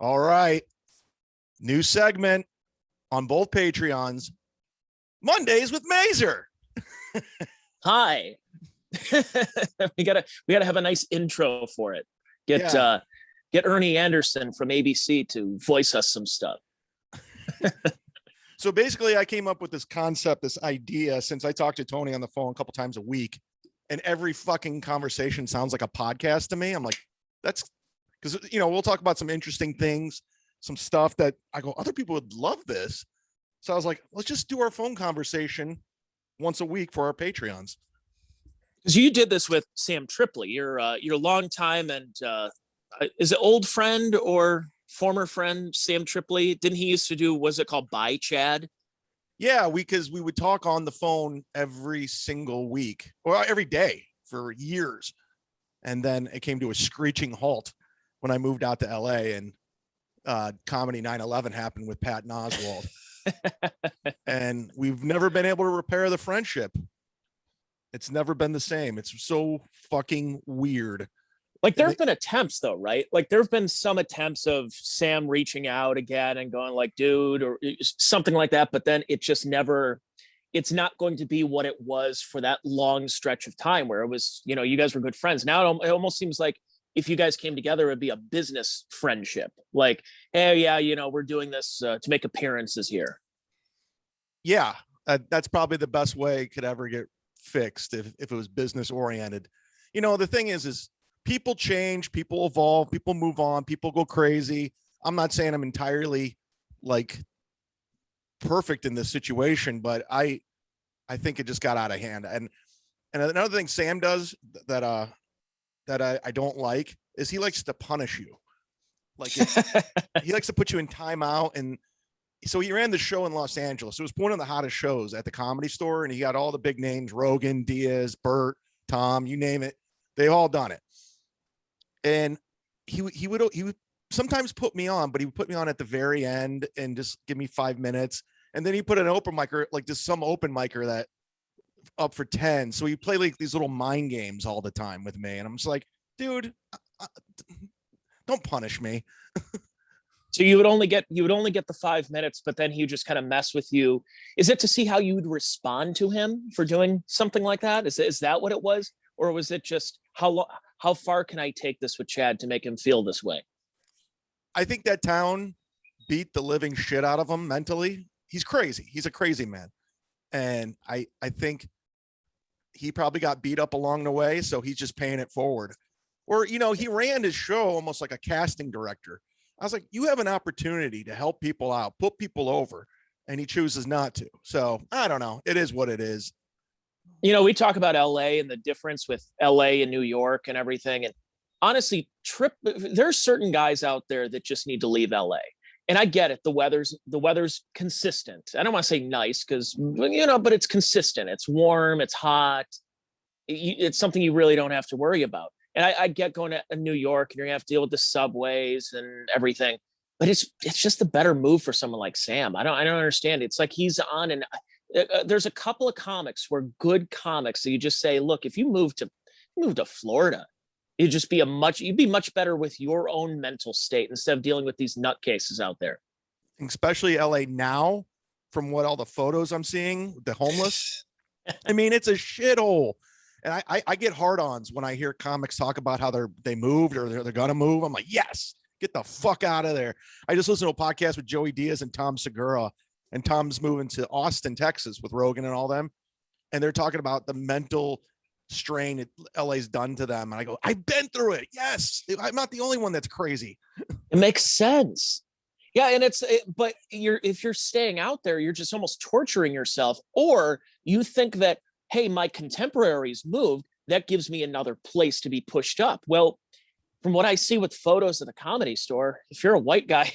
All right. New segment on both Patreons. Mondays with Mazur. Hi. we gotta have a nice intro for it. Get Ernie Anderson from ABC to voice us some stuff. So basically, I came up with this concept, this idea, since I talk to Tony on the phone a couple times a week, and every fucking conversation sounds like a podcast to me. I'm like, that's because, we'll talk about some interesting things, some stuff that I go, other people would love this. So I was like, let's just do our phone conversation once a week for our Patreons. Because you did this with Sam Tripoli, your longtime and is it old friend or former friend Sam Tripoli? Didn't he used to do, was it called Bye Chad? Yeah, because we would talk on the phone every single week or every day for years. And then it came to a screeching halt when I moved out to LA and Comedy 9/11 happened with Pat and Oswald. And we've never been able to repair the friendship. It's never been the same. It's so fucking weird. Like there have been attempts though, right? Like there have been some attempts of Sam reaching out again and going like, dude, or something like that. But then it just never, it's not going to be what it was for that long stretch of time where it was, you guys were good friends. Now it almost seems like if you guys came together, it'd be a business friendship. Like, hey, yeah, we're doing this to make appearances here. Yeah, that's probably the best way it could ever get fixed if it was business oriented. The thing is people change, people evolve, people move on, people go crazy. I'm not saying I'm entirely like perfect in this situation, but I think it just got out of hand. And another thing Sam does that I don't like is he likes to punish you. Like he likes to put you in timeout. And so he ran the show in Los Angeles. It was one of the hottest shows at the Comedy Store, and he got all the big names: Rogan, Diaz, Bert, Tom, you name it. They all done it. And he would sometimes put me on, but he would put me on at the very end and just give me 5 minutes. And then he put an open micer, like just some open micer that up for 10. So he played like these little mind games all the time with me. And I'm just like, dude, don't punish me. So you would only get the 5 minutes, but then he would just kind of mess with you. Is it to see how you would respond to him for doing something like that? Is that what it was? Or was it just how far can I take this with Chad to make him feel this way? I think that town beat the living shit out of him mentally. He's crazy. He's a crazy man. And I think he probably got beat up along the way. So he's just paying it forward. Or, he ran his show almost like a casting director. I was like, you have an opportunity to help people out, put people over, and he chooses not to. So I don't know. It is what it is. We talk about LA and the difference with LA and New York and everything. And honestly, there's certain guys out there that just need to leave LA. And I get it. The weather's consistent. I don't want to say nice because, but it's consistent. It's warm. It's hot. It's something you really don't have to worry about. And I get going to New York and you're gonna have to deal with the subways and everything, but it's just a better move for someone like Sam. I don't understand. It's like he's on, and there's a couple of comics where good comics. So you just say, look, if you move to Florida, you'd be much better with your own mental state instead of dealing with these nutcases out there. Especially LA now, from what all the photos I'm seeing, the homeless. I mean, it's a shithole. And I get hard-ons when I hear comics talk about how they moved or they're gonna move. I'm like, yes, get the fuck out of there. I just listened to a podcast with Joey Diaz and Tom Segura, and Tom's moving to Austin, Texas with Rogan and all them. And they're talking about the mental strain LA's done to them. And I go, I've been through it. Yes. I'm not the only one that's crazy. It makes sense. Yeah. And but if you're staying out there, you're just almost torturing yourself, or you think that, hey, my contemporaries moved, that gives me another place to be pushed up. Well, from what I see with photos of the Comedy Store, if you're a white guy,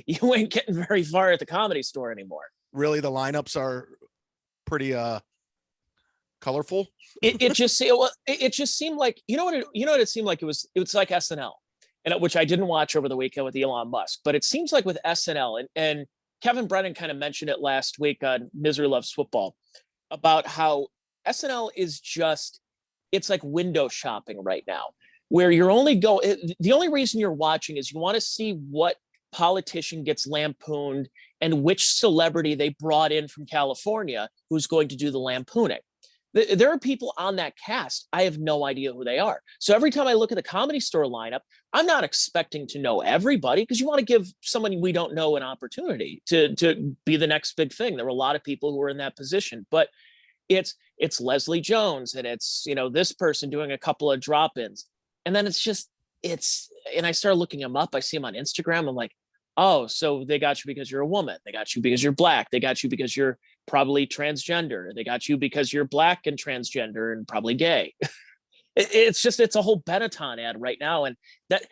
you ain't getting very far at the Comedy Store anymore. Really, the lineups are pretty colorful. It just seemed like, what it seemed like? It was like SNL, and which I didn't watch over the weekend with Elon Musk, but it seems like with SNL, and Kevin Brennan kind of mentioned it last week on Misery Loves Football, about how SNL is it's like window shopping right now. where the only reason you're watching is you want to see what politician gets lampooned and which celebrity they brought in from California who's going to do the lampooning. There are people on that cast. I have no idea who they are. So every time I look at the Comedy Store lineup, I'm not expecting to know everybody, because you want to give someone we don't know an opportunity to be the next big thing. There were a lot of people who were in that position, but it's Leslie Jones and it's, this person doing a couple of drop-ins. And then and I started looking them up. I see them on Instagram. I'm like, oh, so they got you because you're a woman. They got you because you're Black. They got you because you're probably transgender. They got you because you're Black and transgender and probably gay. It's a whole Benetton ad right now. And that,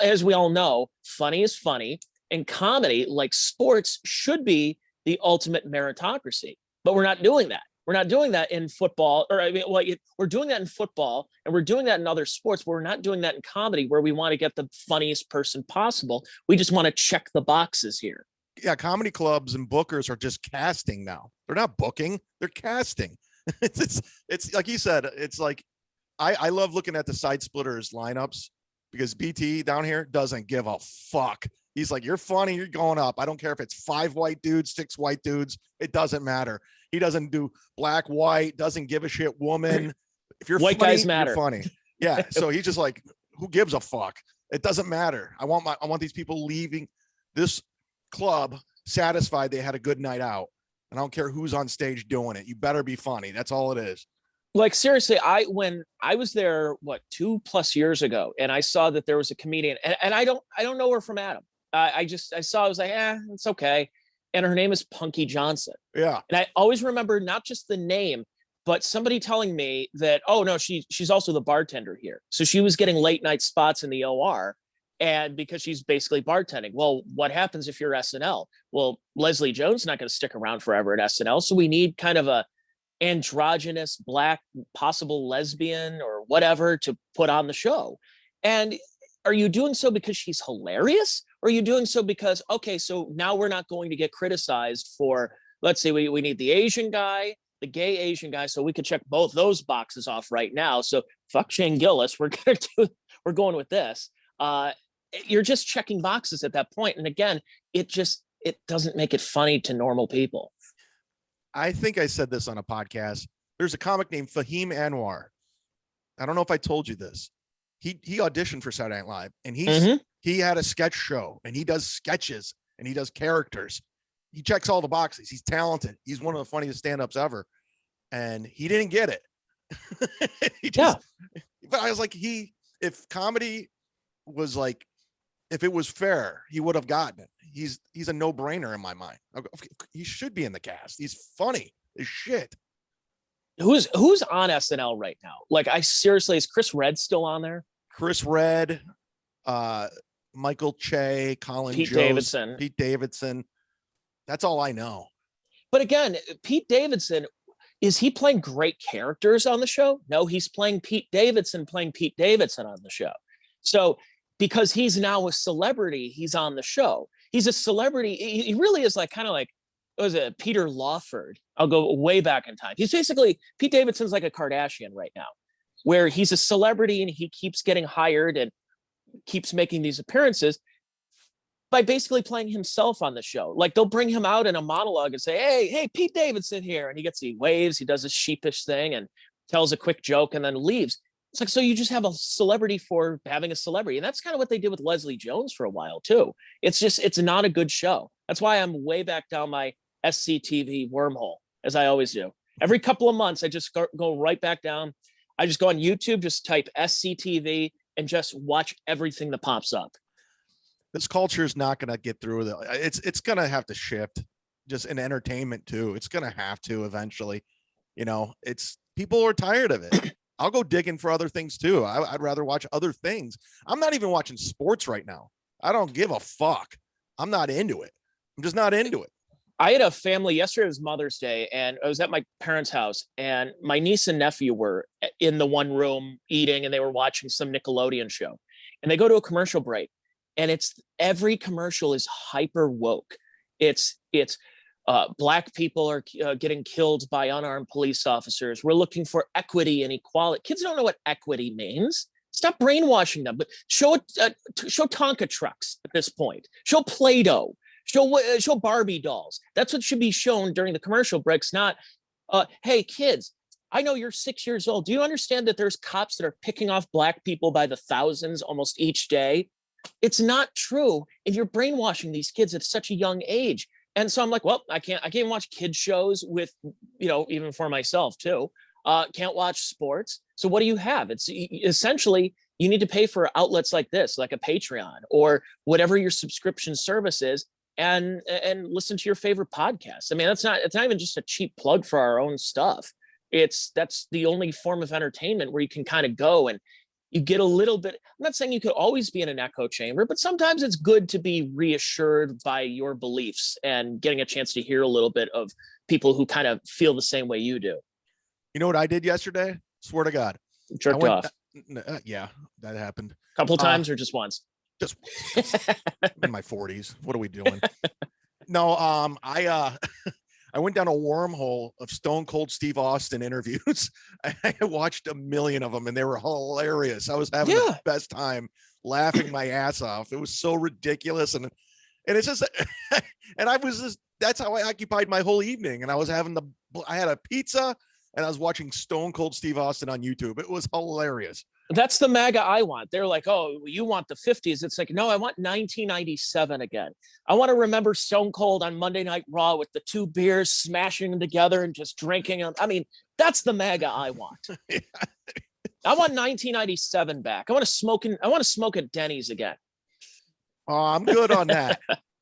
as we all know, funny is funny, and comedy, like sports, should be the ultimate meritocracy. But we're not doing that. We're not doing that in football, we're doing that in football and we're doing that in other sports, but we're not doing that in comedy, where we want to get the funniest person possible. We just want to check the boxes here. Yeah, comedy clubs and bookers are just casting now. They're not booking, they're casting. It's like you said, it's like, I love looking at the Side Splitters lineups, because BT down here doesn't give a fuck. He's like, you're funny, you're going up. I don't care if it's 5 white dudes, 6 white dudes. It doesn't matter. He doesn't do black, white, doesn't give a shit, woman. If you're white funny, guys matter. You're funny. Yeah. So he's just like, who gives a fuck? It doesn't matter. I want these people leaving this club satisfied they had a good night out. And I don't care who's on stage doing it. You better be funny. That's all it is. Like, seriously, when I was there, 2+ years ago, and I saw that there was a comedian, and I don't know her from Adam. I saw, I was like, it's okay. And her name is Punky Johnson. Yeah. And I always remember not just the name, but somebody telling me that, oh no, she's also the bartender here. So she was getting late night spots in the OR, and because she's basically bartending. Well, what happens if you're SNL? Well, Leslie Jones is not going to stick around forever at SNL. So we need kind of a androgynous Black, possible lesbian or whatever to put on the show. And are you doing so because she's hilarious? Or are you doing so because, okay, so now we're not going to get criticized for, let's say we need the Asian guy, the gay Asian guy, so we could check both those boxes off right now. So fuck Shane Gillis, we're going with this. You're just checking boxes at that point. And again, it doesn't make it funny to normal people. I think I said this on a podcast. There's a comic named Fahim Anwar. I don't know if I told you this. He auditioned for Saturday Night Live, and he had a sketch show, and he does sketches and he does characters. He checks all the boxes. He's talented. He's one of the funniest stand-ups ever. And he didn't get it. But I was like, if comedy was like, if it was fair, he would have gotten it. He's a no-brainer in my mind. He should be in the cast. He's funny as shit. Who's on SNL right now? Like, I seriously, is Chris Redd still on there? Chris Redd, Michael Che, Pete Davidson. Pete Davidson. That's all I know. But again, Pete Davidson, is he playing great characters on the show? No, he's playing Pete Davidson on the show. So because he's now a celebrity, he's on the show. He's a celebrity. He really is like, kind of like, was it Peter Lawford? I'll go way back in time. He's basically, Pete Davidson's like a Kardashian right now, where he's a celebrity and he keeps getting hired and keeps making these appearances by basically playing himself on the show. Like, they'll bring him out in a monologue and say, hey, Pete Davidson here. And he waves, he does a sheepish thing and tells a quick joke and then leaves. It's like, so you just have a celebrity for having a celebrity. And that's kind of what they did with Leslie Jones for a while too. It's not a good show. That's why I'm way back down my SCTV wormhole, as I always do. Every couple of months, I just go right back down. I just go on YouTube, just type SCTV and just watch everything that pops up. This culture is not going to get through it. It's going to have to shift, just in entertainment too. It's going to have to eventually. People are tired of it. I'll go digging for other things too. I'd rather watch other things. I'm not even watching sports right now. I don't give a fuck. I'm not into it. I'm just not into it. I had a family, yesterday was Mother's Day, and I was at my parents' house, and my niece and nephew were in the one room eating, and they were watching some Nickelodeon show. And they go to a commercial break, and every commercial is hyper woke. It's Black people are getting killed by unarmed police officers. We're looking for equity and equality. Kids don't know what equity means. Stop brainwashing them, but show it. Show Tonka trucks at this point. Show Play-Doh. Show Barbie dolls. That's what should be shown during the commercial breaks. Not, hey kids, I know you're 6 years old. Do you understand that there's cops that are picking off black people by the thousands almost each day? It's not true. And you're brainwashing these kids at such a young age. And so I'm like, well, I can't watch kids shows with, even for myself too. Can't watch sports. So what do you have? It's essentially you need to pay for outlets like this, like a Patreon or whatever your subscription service is, and listen to your favorite podcasts. I mean, it's not even just a cheap plug for our own stuff. That's the only form of entertainment where you can kind of go and you get a little bit. I'm not saying you could always be in an echo chamber, but sometimes it's good to be reassured by your beliefs and getting a chance to hear a little bit of people who kind of feel the same way you do. You know what I did yesterday? Swear to God. Jerked off. Yeah, that happened. A couple of times or just once? Just in my 40s. What are we doing? No, I went down a wormhole of Stone Cold Steve Austin interviews. I watched a million of them and they were hilarious. I was having the best time laughing my ass off. It was so ridiculous. And it's just, and I was just, that's how I occupied my whole evening. And I had a pizza and I was watching Stone Cold Steve Austin on YouTube. It was hilarious. That's the MAGA I want. They're like, oh, you want the 50s. It's like, no, I want 1997 again. I want to remember Stone Cold on Monday Night Raw with the 2 beers, smashing them together and just drinking them. I mean, that's the MAGA I want. I want 1997 back. I want to smoke at Denny's again. Oh, I'm good on that.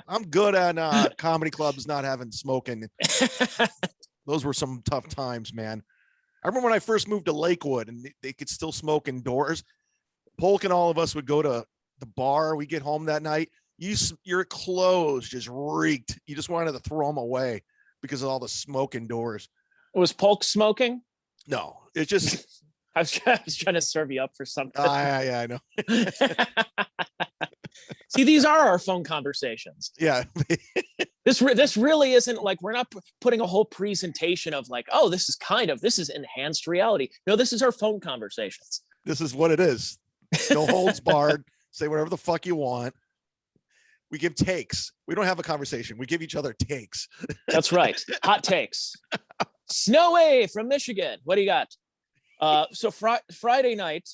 I'm good on comedy clubs not having smoking. Those were some tough times, man. I remember when I first moved to Lakewood and they could still smoke indoors. Polk and all of us would go to the bar. We get home that night. Your clothes just reeked. You just wanted to throw them away because of all the smoke indoors. Was Polk smoking? No, it's just. I was trying to serve you up for something. Yeah, I know. See, these are our phone conversations. Yeah. This really isn't like, we're not putting a whole presentation of like, oh, this is enhanced reality. No, this is our phone conversations. This is what it is. No holds barred. Say whatever the fuck you want. We give takes. We don't have a conversation. We give each other takes. That's right. Hot takes. Snowy from Michigan. What do you got? So Friday night.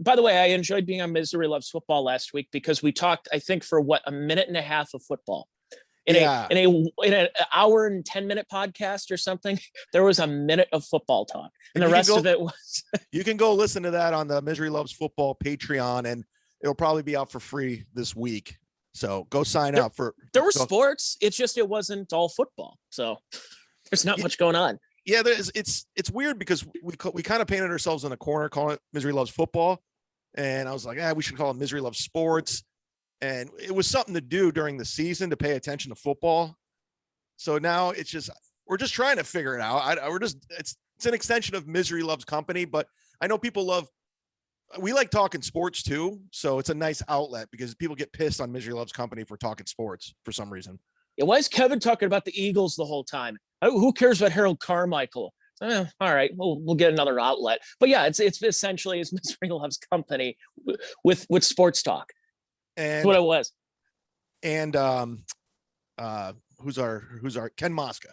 By the way, I enjoyed being on Missouri Loves Football last week because we talked, I think, for a minute and a half of football. In an hour and 10-minute podcast or something, there was a minute of football talk, and the rest of it was. You can go listen to that on the Missouri Loves Football Patreon, and it'll probably be out for free this week. So go sign up for. There were sports. It's just it wasn't all football, so there's not much going on. Yeah, it's weird because we kind of painted ourselves in a corner calling it Missouri Loves Football, and I was like, we should call it Missouri Loves Sports. And it was something to do during the season to pay attention to football. So now we're just trying to figure it out. It's an extension of Misery Loves Company, but I know we like talking sports too. So it's a nice outlet because people get pissed on Misery Loves Company for talking sports for some reason. Yeah, why is Kevin talking about the Eagles the whole time? Who cares about Harold Carmichael? All right, we'll get another outlet. But yeah, it's essentially Misery Loves Company with sports talk. And that's what it was. And who's our Ken Mosca?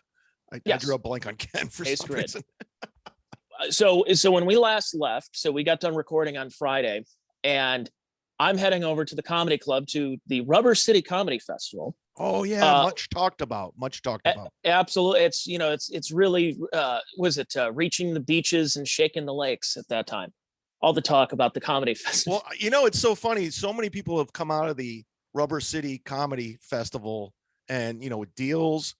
I drew a blank on Ken for some reason. So when we last left, so we got done recording on Friday, and I'm heading over to the comedy club to the Rubber City Comedy Festival. Oh yeah, much talked about. Absolutely, it's really reaching the beaches and shaking the lakes at that time. All the talk about the comedy festival. Well, it's so funny. So many people have come out of the Rubber City Comedy Festival and, with deals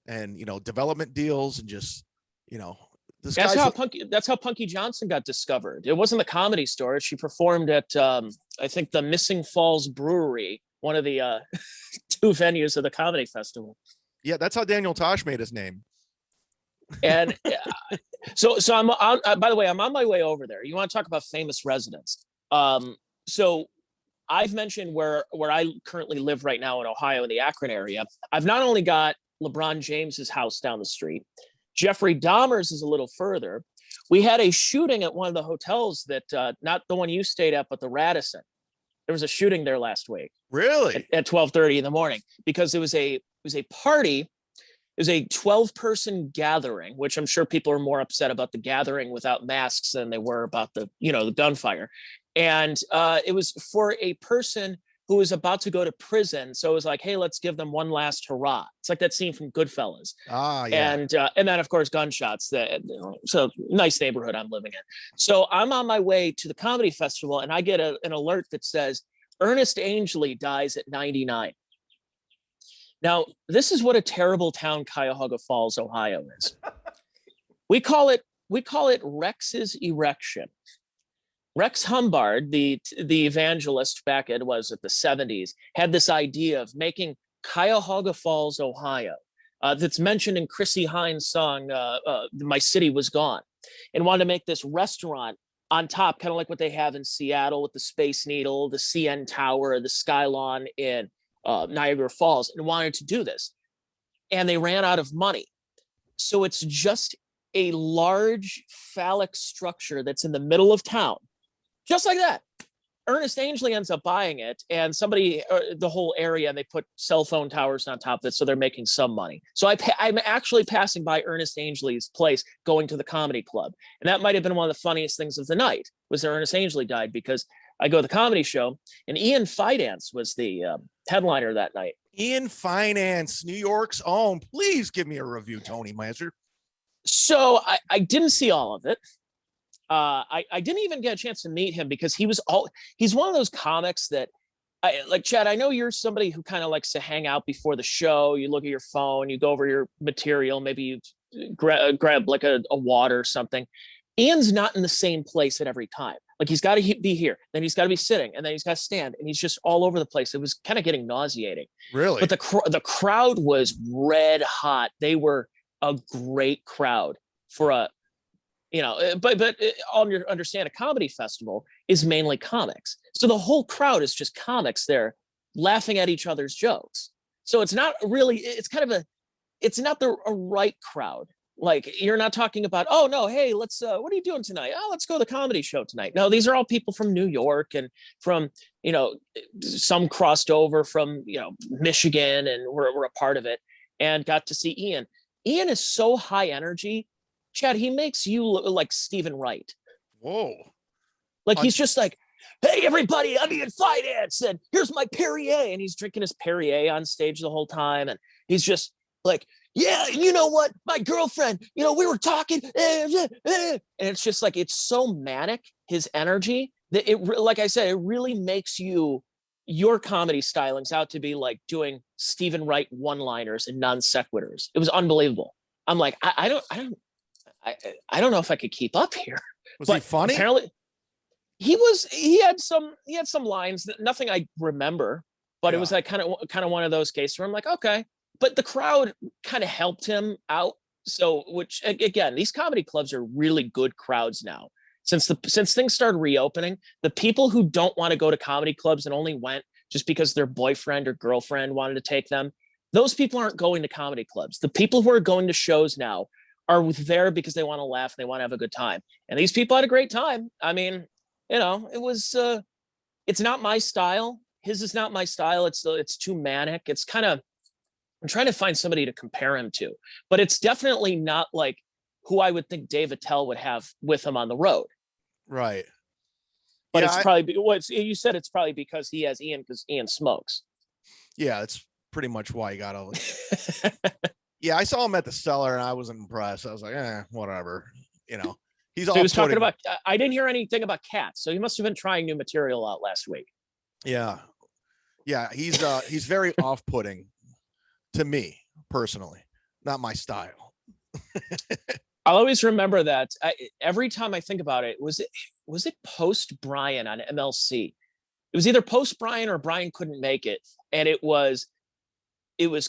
and, development deals and just, that's how Punky Johnson got discovered. It wasn't the Comedy Store. She performed at, I think, the Missing Falls Brewery, one of the 2 venues of the comedy festival. Yeah, that's how Daniel Tosh made his name. And so I'm on, by the way, I'm on my way over there. You want to talk about famous residents? So I've mentioned where I currently live right now in Ohio, in the Akron area. I've not only got LeBron James's house down the street, Jeffrey Dahmer's is a little further. We had a shooting at one of the hotels that, not the one you stayed at, but the Radisson. There was a shooting there last week. Really? At 12:30 in the morning, because it was a party. It was a 12-person gathering, which I'm sure people are more upset about the gathering without masks than they were about the gunfire. And it was for a person who was about to go to prison. So it was like, hey, let's give them one last hurrah. It's like that scene from Goodfellas. Ah, yeah. And then of course gunshots. So nice neighborhood I'm living in. So I'm on my way to the comedy festival, and I get an alert that says Ernest Angley dies at 99. Now, this is what a terrible town Cuyahoga Falls, Ohio is. We call it Rex's erection. Rex Humbard, the evangelist back at the 70s, had this idea of making Cuyahoga Falls, Ohio, that's mentioned in Chrissy Hines' song, My City Was Gone, and wanted to make this restaurant on top, kind of like what they have in Seattle with the Space Needle, the CN Tower, the Skylon in Niagara Falls, and wanted to do this. And they ran out of money. So it's just a large phallic structure that's in the middle of town. Just like that. Ernest Angley ends up buying it, and the whole area, and they put cell phone towers on top of it, so they're making some money. So I'm actually passing by Ernest Angley's place going to the comedy club. And that might have been one of the funniest things of the night, was that Ernest Angley died, because I go to the comedy show, and Ian Fidance was the headliner that night. Ian Fidance, New York's own. Please give me a review, Tony Mazur. So I didn't see all of it. I didn't even get a chance to meet him, because he's one of those comics that, like, Chad, I know you're somebody who kind of likes to hang out before the show. You look at your phone, you go over your material, maybe you grab like a water or something. Ian's not in the same place at every time. Like, he's got to be here, then he's got to be sitting, and then he's got to stand, and he's just all over the place. It was kind of getting nauseating. Really? But the crowd was red hot. They were a great crowd for a, but all you understand, a comedy festival is mainly comics. So the whole crowd is just comics there laughing at each other's jokes. So it's not really, it's not a right crowd. Like, you're not talking about, oh no, hey, let's, what are you doing tonight? Oh, let's go to the comedy show tonight. No, these are all people from New York, and from, some crossed over from, Michigan, and we're a part of it, and got to see Ian. Ian is so high energy. Chad, he makes you look like Stephen Wright. Whoa. Like, he's just like, hey, everybody, I'm Ian Fidance, and here's my Perrier. And he's drinking his Perrier on stage the whole time. And he's just like, yeah, you know what? My girlfriend, we were talking. And it's just like, it's so manic, his energy, that like I said, it really makes your comedy stylings out to be like doing Stephen Wright one-liners and non sequiturs. It was unbelievable. I'm like, I don't know if I could keep up here. Was he funny? Apparently, he had some lines, nothing I remember, but yeah. It was like kind of one of those cases where I'm like, okay. But the crowd kind of helped him out. So, which, again, these comedy clubs are really good crowds now. Since things started reopening, the people who don't want to go to comedy clubs and only went just because their boyfriend or girlfriend wanted to take them, those people aren't going to comedy clubs. The people who are going to shows now are there because they want to laugh, and they want to have a good time. And these people had a great time. I mean, it was, it's not my style. His is not my style. It's too manic. It's kind of, I'm trying to find somebody to compare him to, but it's definitely not like who I would think Dave Attell would have with him on the road. Right. But yeah, it's probably you said it's probably because he has Ian, because Ian smokes. Yeah, that's pretty much why he got all. Yeah, I saw him at the Cellar, and I wasn't impressed. I was like, whatever. He's all. He was talking about. I didn't hear anything about cats, so he must have been trying new material out last week. Yeah, he's very off-putting to me personally. Not my style. I'll always remember that. Every time I think about it, was it post Brian on MLC? It was either post Brian or Brian couldn't make it, and it was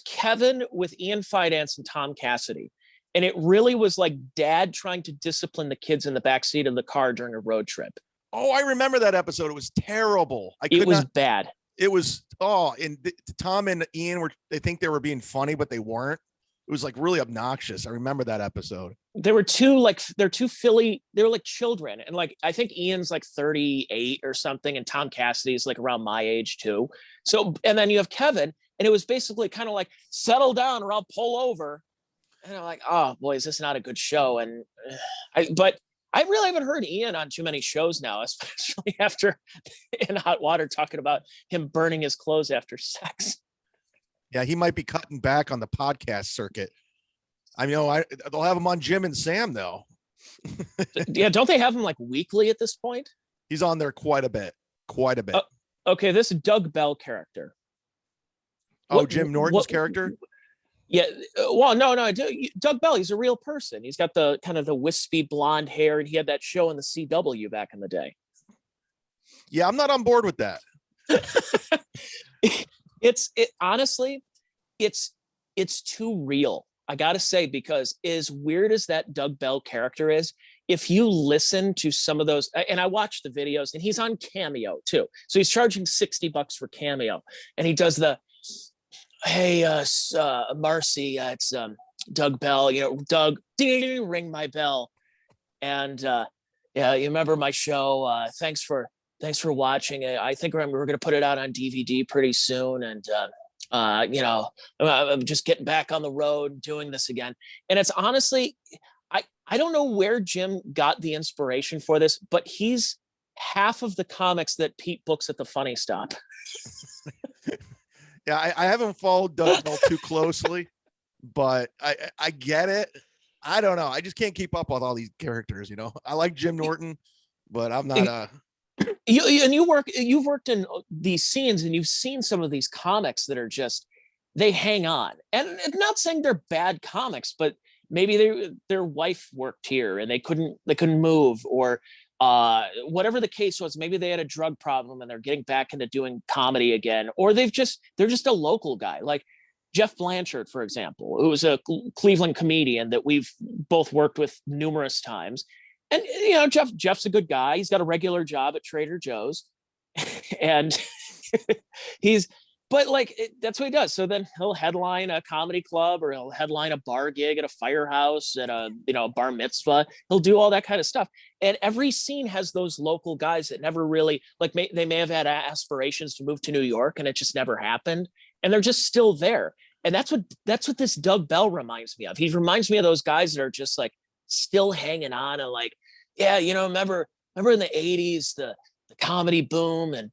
Kevin with Ian Fidance and Tom Cassidy, and it really was like dad trying to discipline the kids in the backseat of the car during a road trip. Oh, I remember that episode. It was terrible. It was bad. It was and Tom and Ian they think they were being funny, but they weren't. It was like really obnoxious. I remember that episode. There were two like they're two Philly. They were like children, and like I think Ian's like 38 or something, and Tom Cassidy's like around my age too. So and then you have Kevin, and it was basically kind of like settle down or I'll pull over. And I'm like, oh boy, is this not a good show? And but I really haven't heard Ian on too many shows now, especially after in Hot Water talking about him burning his clothes after sex. Yeah, he might be cutting back on the podcast circuit. I know they'll have him on Jim and Sam though. Yeah, don't they have him like weekly at this point? He's on there quite a bit. Okay, this Doug Bell character. Jim Norton's character? Yeah, well, no, Doug Bell, he's a real person. He's got the kind of the wispy blonde hair, and he had that show on the CW back in the day. Yeah, I'm not on board with that. Honestly, it's too real. I gotta say, because as weird as that Doug Bell character is, if you listen to some of those, and I watched the videos, and he's on Cameo too, so he's charging $60 for Cameo, and he does the, hey, Marcy, it's Doug Bell, Doug, ring my bell, and yeah, you remember my show? Thanks for watching it. I think we're going to put it out on DVD pretty soon, and I'm just getting back on the road, doing this again. And it's honestly, I don't know where Jim got the inspiration for this, but he's half of the comics that Pete books at the Funny Stop. Yeah, I haven't followed Doug Bell too closely, but I get it. I don't know. I just can't keep up with all these characters. I like Jim Norton, but I'm not you've worked in these scenes, and you've seen some of these comics that are just, they hang on. And I'm not saying they're bad comics, but maybe their wife worked here and they couldn't move, or whatever the case was. Maybe they had a drug problem and they're getting back into doing comedy again, or they're just a local guy, like Jeff Blanchard, for example, who was a Cleveland comedian that we've both worked with numerous times. And Jeff's a good guy. He's got a regular job at Trader Joe's, and that's what he does. So then he'll headline a comedy club, or he'll headline a bar gig at a firehouse, at a bar mitzvah. He'll do all that kind of stuff. And every scene has those local guys that never really, they may have had aspirations to move to New York, and it just never happened, and they're just still there. And that's what this Doug Bell reminds me of. He reminds me of those guys that are just like still hanging on, and like, yeah, remember in the 80s, the comedy boom, and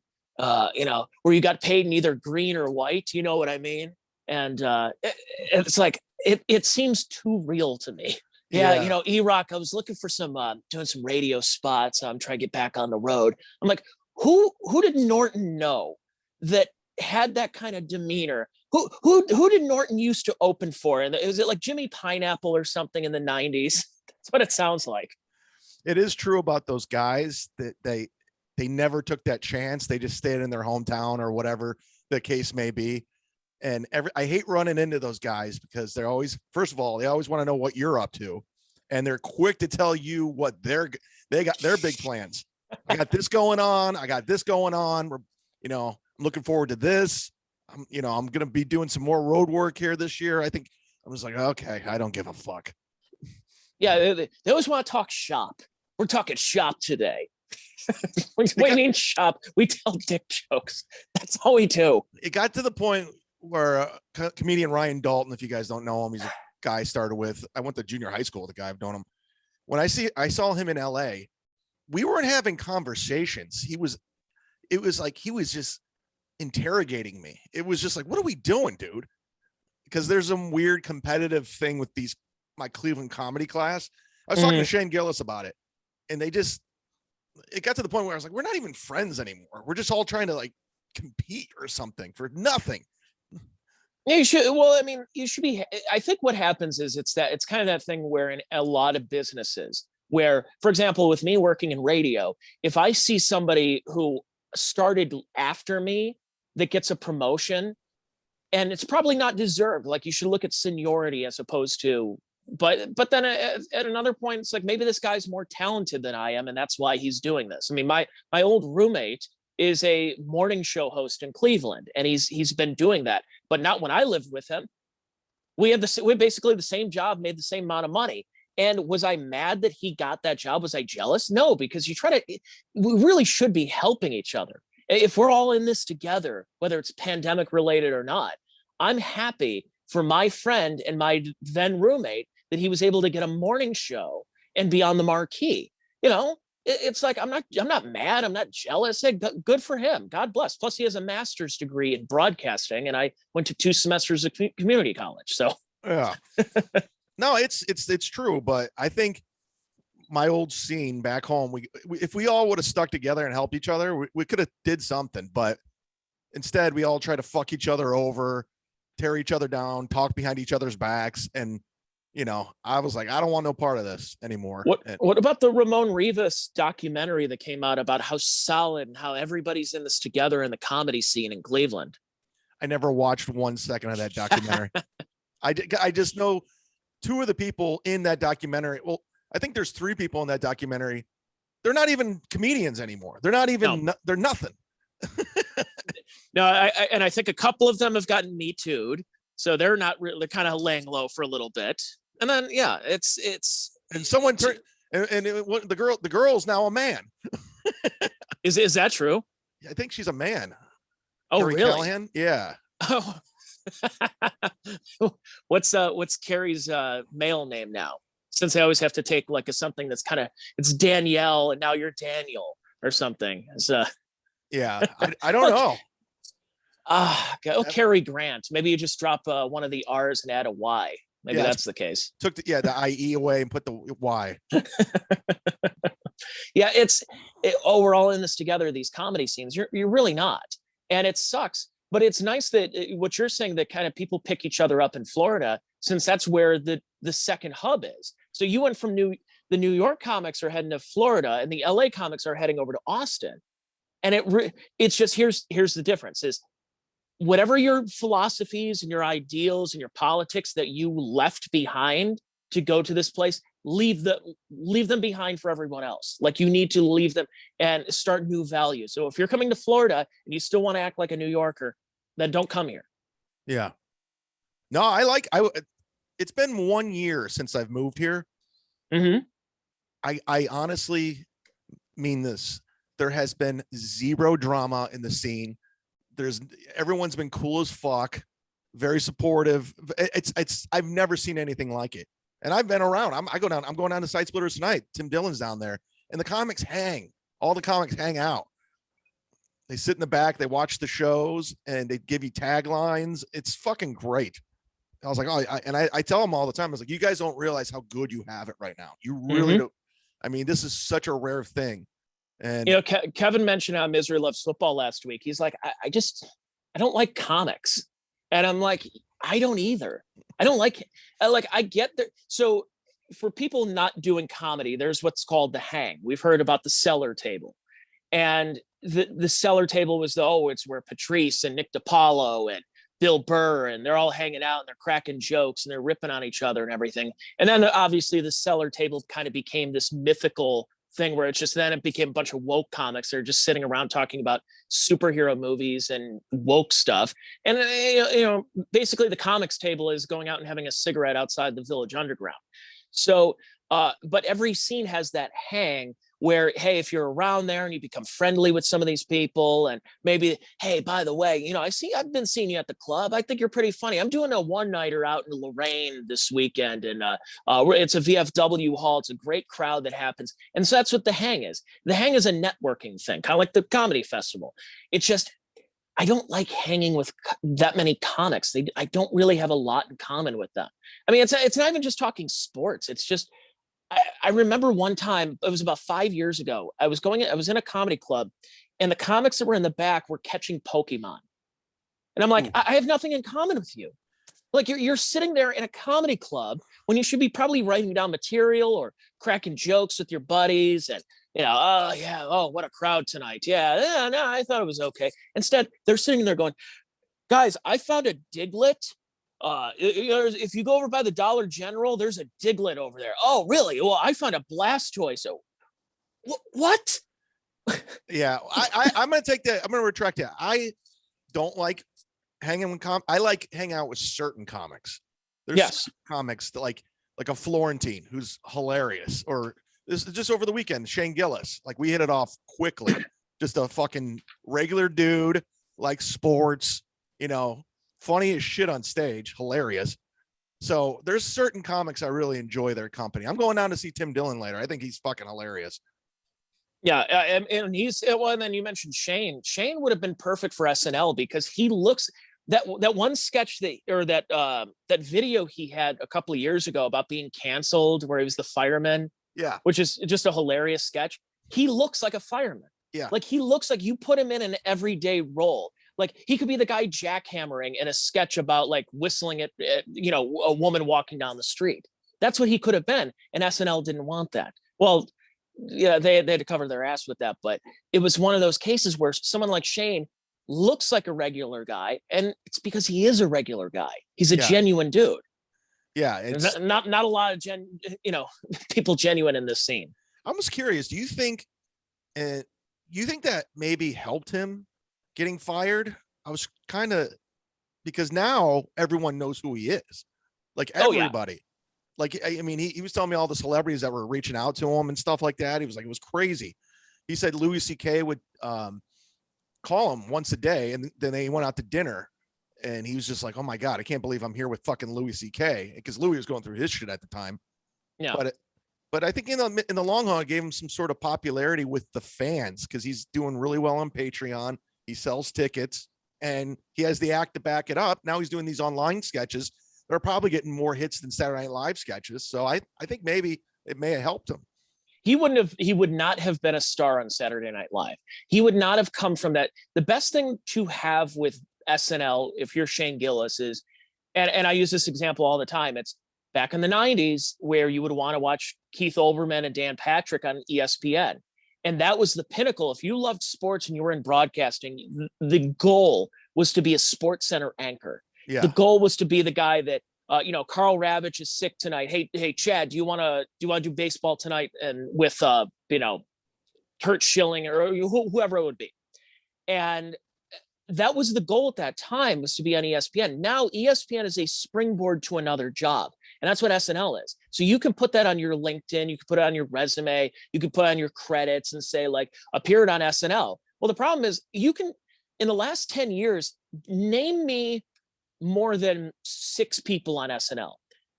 where you got paid in either green or white, you know what I mean? And it's like it seems too real to me. Yeah. E-Rock, I was looking for some doing some radio spots. I'm trying to get back on the road. I'm like, who did Norton know that had that kind of demeanor? Who did Norton used to open for? And is it like Jimmy Pineapple or something in the 90s? That's what it sounds like. It is true about those guys that they never took that chance. They just stayed in their hometown or whatever the case may be. And I hate running into those guys, because they're always, first of all, they always want to know what you're up to, and they're quick to tell you what they got their big plans. I got this going on. I'm looking forward to this. I'm going to be doing some more road work here this year. I think I was like, okay, I don't give a fuck. Yeah. They always want to talk shop. We're talking shop today. What do you mean shop? We tell dick jokes. That's all we do. It got to the point where comedian Ryan Dalton, if you guys don't know him, he's a guy I started with. I went to junior high school with the guy. I've known him. When I saw him in LA, we weren't having conversations. It was like he was just interrogating me. It was just like, what are we doing, dude? Because there's some weird competitive thing with my Cleveland comedy class. I was talking to Shane Gillis about it, and it got to the point where I was like, we're not even friends anymore. We're just all trying to like compete or something for nothing. Yeah, you should. Well, I mean, you should be. I think what happens is it's kind of that thing where in a lot of businesses, where, for example, with me working in radio, if I see somebody who started after me that gets a promotion, and it's probably not deserved, like you should look at seniority as opposed to. But then at another point, it's like, maybe this guy's more talented than I am, and that's why he's doing this. I mean, my old roommate is a morning show host in Cleveland, and he's been doing that, but not when I lived with him. We had basically the same job, made the same amount of money. And was I mad that he got that job? Was I jealous? No, because we really should be helping each other. If we're all in this together, whether it's pandemic related or not, I'm happy for my friend and my then roommate that he was able to get a morning show and be on the marquee. You know, it's like I'm not mad, I'm not jealous. Hey, good for him. God bless. Plus, he has a master's degree in broadcasting, and I went to 2 semesters of community college. So Yeah. No, it's true, but I think my old scene back home, we if we all would have stuck together and helped each other, we could have did something. But instead, we all try to fuck each other over, tear each other down, talk behind each other's backs, and I was like, I don't want no part of this anymore. What about the Ramon Rivas documentary that came out about how solid and how everybody's in this together in the comedy scene in Cleveland? I never watched 1 second of that documentary. I just know two of the people in that documentary. Well, I think there's 3 people in that documentary. They're not even comedians anymore. They're not even, they're nothing. No, I think a couple of them have gotten Me Too'd. So they're not really, they're kind of laying low for a little bit. And then, yeah, it's, and someone turned, the girl's now a man. Is that true? I think she's a man. Oh, Carrie really? Callahan? Yeah. Oh, what's Carrie's male name now? Since I always have to take like something that's kind of, it's Danielle and now you're Daniel or something. It's yeah, I don't know. Cary Grant. Maybe you just drop one of the R's and add a Y. Maybe that's the case. Took the IE away and put the Y. Yeah, we're all in this together, these comedy scenes. You're really not. And it sucks. But it's nice that what you're saying, that kind of people pick each other up in Florida, since that's where the second hub is. So you went from the New York comics are heading to Florida and the LA comics are heading over to Austin. And it's just, here's the difference is whatever your philosophies and your ideals and your politics that you left behind to go to this place, leave them behind for everyone else. Like you need to leave them and start new values. So if you're coming to Florida and you still want to act like a New Yorker, then don't come here. Yeah. No, it's been 1 year since I've moved here. Mm-hmm. I honestly mean this. There has been zero drama in the scene. Everyone's been cool as fuck, very supportive. I've never seen anything like it. And I've been around. I'm going down to Side Splitters tonight. Tim Dillon's down there, and the comics hang. All the comics hang out. They sit in the back, they watch the shows, and they give you taglines. It's fucking great. I was like, I tell them all the time, I was like, you guys don't realize how good you have it right now. You really don't. I mean, this is such a rare thing. And Kevin mentioned how Misery loves football last week. He's like, I don't like comics. And I'm like, I don't either. I don't like I get there. So for people not doing comedy, there's what's called the hang. We've heard about the cellar table. And the cellar table was it's where Patrice and Nick DiPaolo and Bill Burr, and they're all hanging out and they're cracking jokes and they're ripping on each other and everything. And then obviously the cellar table kind of became this mythical thing where it became a bunch of woke comics that are just sitting around talking about superhero movies and woke stuff. And, basically the comics table is going out and having a cigarette outside the Village Underground. So, but every scene has that hang where, hey, if you're around there and you become friendly with some of these people and maybe, hey, by the way, I've been seeing you at the club. I think you're pretty funny. I'm doing a one-nighter out in Lorraine this weekend. And it's a VFW hall. It's a great crowd that happens. And so that's what the hang is. The hang is a networking thing, kind of like the comedy festival. It's just, I don't like hanging with that many comics. I don't really have a lot in common with them. I mean, it's not even just talking sports. It's just, I remember one time, it was about 5 years ago. I was in a comedy club and the comics that were in the back were catching Pokemon. And I'm like, I have nothing in common with you. Like you're sitting there in a comedy club when you should be probably writing down material or cracking jokes with your buddies and, what a crowd tonight. Yeah, no, I thought it was okay. Instead, they're sitting there going, guys, I found a Diglett. If you go over by the Dollar General, there's a Diglett over there. Oh, really? Well, I found a Blastoise. So, what? Yeah, I'm going to take that. I'm going to retract that. I don't like hanging with I like hanging out with certain comics. There's Yes. comics that like a Florentine who's hilarious, or this is just over the weekend, Shane Gillis. Like we hit it off quickly. Just a fucking regular dude, like sports, funny as shit on stage, hilarious. So there's certain comics I really enjoy their company. I'm going down to see Tim Dillon later. I think he's fucking hilarious. Yeah, and he's well. And then you mentioned Shane. Shane would have been perfect for SNL because he looks that one sketch that video he had a couple of years ago about being canceled, where he was the fireman. Yeah, which is just a hilarious sketch. He looks like a fireman. Yeah, like he looks like you put him in an everyday role. Like he could be the guy jackhammering in a sketch about like whistling at a woman walking down the street. That's what he could have been, and SNL didn't want that. Well, yeah, they had to cover their ass with that, but it was one of those cases where someone like Shane looks like a regular guy, and it's because he is a regular guy. He's a Yeah. genuine dude. Yeah, it's not a lot of people genuine in this scene. I'm just curious. Do you think that maybe helped him getting fired? I was kind of, because now everyone knows who he is. Like everybody. Like, I mean, he was telling me all the celebrities that were reaching out to him and stuff like that. He was like, it was crazy. He said Louis C.K. would call him once a day, and then they went out to dinner. And he was just like, oh my God, I can't believe I'm here with fucking Louis C.K. because Louis was going through his shit at the time. Yeah. But I think in the long haul, it gave him some sort of popularity with the fans because he's doing really well on Patreon. He sells tickets and he has the act to back it up. Now he's doing these online sketches that are probably getting more hits than Saturday Night Live sketches. So I think maybe it may have helped him. He would not have been a star on Saturday Night Live. He would not have come from that. The best thing to have with SNL, if you're Shane Gillis, is, and I use this example all the time, it's back in the 90s where you would want to watch Keith Olbermann and Dan Patrick on ESPN. And that was the pinnacle. If you loved sports and you were in broadcasting, the goal was to be a Sports Center anchor. Yeah. The goal was to be the guy that, Carl Ravitch is sick tonight. Hey, Chad, do you want to do baseball tonight? And with, Kurt Schilling or whoever it would be. And that was the goal at that time, was to be on ESPN. Now ESPN is a springboard to another job. And that's what SNL is. So you can put that on your LinkedIn. You can put it on your resume. You can put on your credits and say, like, appeared on SNL. Well, the problem is you can, in the last 10 years, name me more than 6 people on SNL.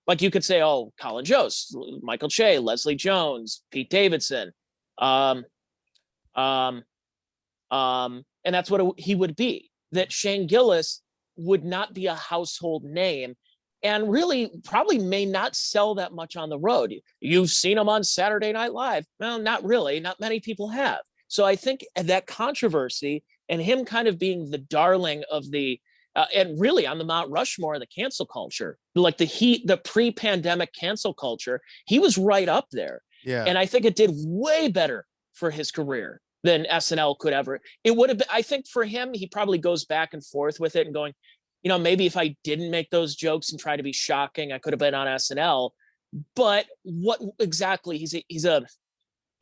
Like you could say, oh, Colin Jost, Michael Che, Leslie Jones, Pete Davidson. And that's what he would be. That Shane Gillis would not be a household name, and really probably may not sell that much on the road. You've seen him on Saturday Night Live. Well, not really. Not many people have. So I think that controversy and him kind of being the darling of the, and really on the Mount Rushmore of the cancel culture, like the pre-pandemic cancel culture, he was right up there. Yeah. And I think it did way better for his career than SNL could ever. It would have been, I think for him, he probably goes back and forth with it and going, maybe if I didn't make those jokes and try to be shocking, I could have been on SNL. But what exactly? He's a